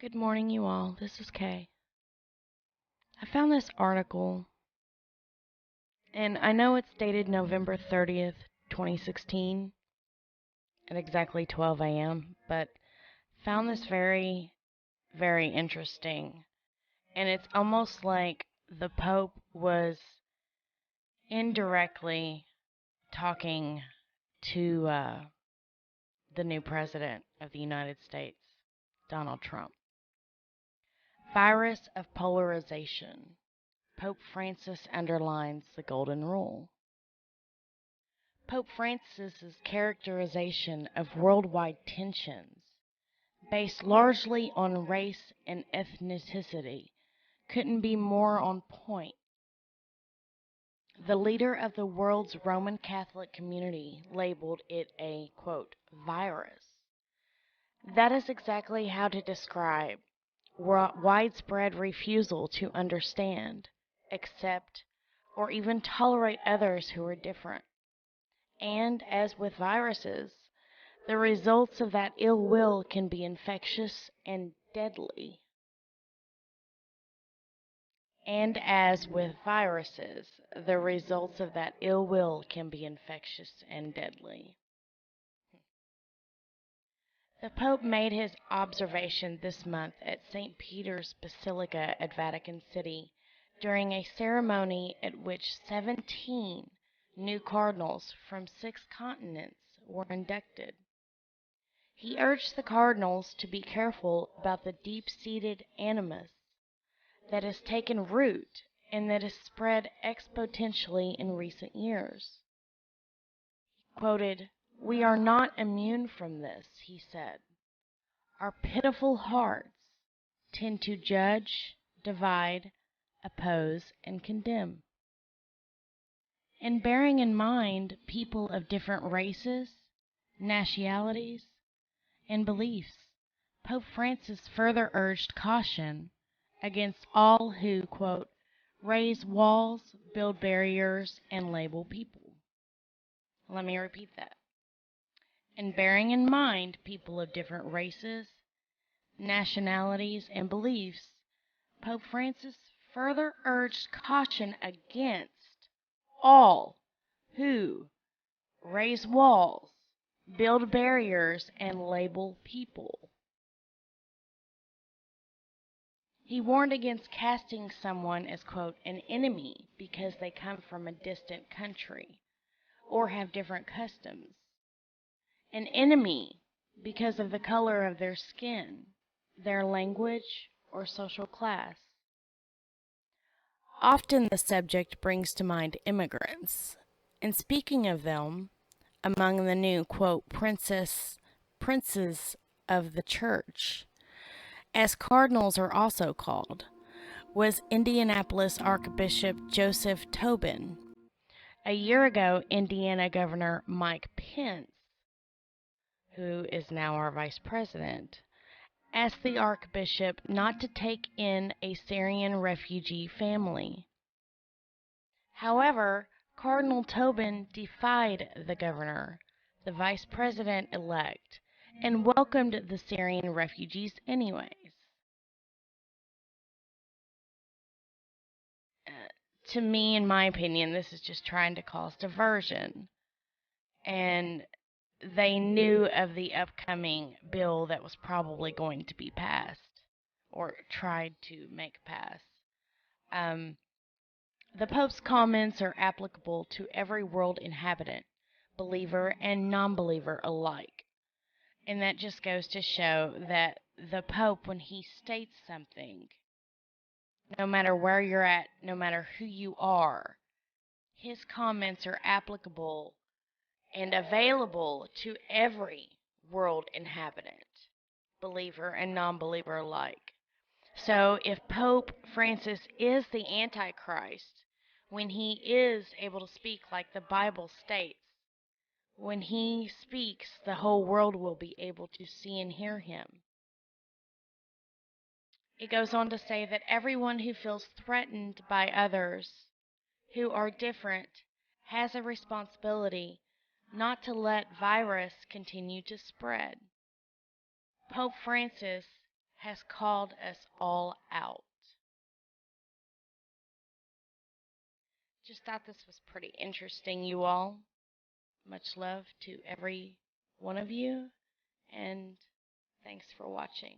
Good morning, you all. This is Kay. I found this article, and I know it's dated November 30th, 2016, at exactly 12 a.m., but found this very, very interesting. And it's almost like the Pope was indirectly talking to the new president of the United States, Donald Trump. Virus of polarization. Pope Francis underlines the Golden Rule. Pope Francis's characterization of worldwide tensions, based largely on race and ethnicity, couldn't be more on point. The leader of the world's Roman Catholic community labeled it a, quote, virus. That is exactly how to describe widespread refusal to understand, accept, or even tolerate others who are different. And as with viruses, the results of that ill will can be infectious and deadly. And as with viruses, the results of that ill will can be infectious and deadly. The Pope made his observation this month at St. Peter's Basilica at Vatican City during a ceremony at which 17 new cardinals from 6 continents were inducted. He urged the cardinals to be careful about the deep-seated animus that has taken root and that has spread exponentially in recent years. He quoted, "We are not immune from this," he said. "Our pitiful hearts tend to judge, divide, oppose, and condemn. And bearing in mind people of different races, nationalities, and beliefs, Pope Francis further urged caution against all who, quote, raise walls, build barriers, and label people." Let me repeat that. And bearing in mind people of different races, nationalities, and beliefs, Pope Francis further urged caution against all who raise walls, build barriers, and label people. He warned against casting someone as, quote, an enemy because they come from a distant country or have different customs, an enemy because of the color of their skin, their language, or social class. Often the subject brings to mind immigrants, and speaking of them, among the new, quote, princes of the church, as cardinals are also called, was Indianapolis Archbishop Joseph Tobin. A year ago, Indiana Governor Mike Pence, who is now our vice president, asked the Archbishop not to take in a Syrian refugee family. However, Cardinal Tobin defied the governor, the vice president-elect, and welcomed the Syrian refugees anyways. To me, in my opinion, this is just trying to cause diversion. And they knew of the upcoming bill that was probably going to be passed or tried to make pass. Um, the Pope's comments are applicable to every world inhabitant, believer and non-believer alike. And that just goes to show that the Pope, when he states something, no matter where you're at, no matter who you are, his comments are applicable and available to every world inhabitant, believer and non-believer alike. So if Pope Francis is the Antichrist, when he is able to speak like the Bible states, when he speaks, the whole world will be able to see and hear him. It goes on to say that everyone who feels threatened by others who are different has a responsibility not to let virus continue to spread. Pope Francis has called us all out. Just thought this was pretty interesting, you all. Much love to every one of you, and thanks for watching.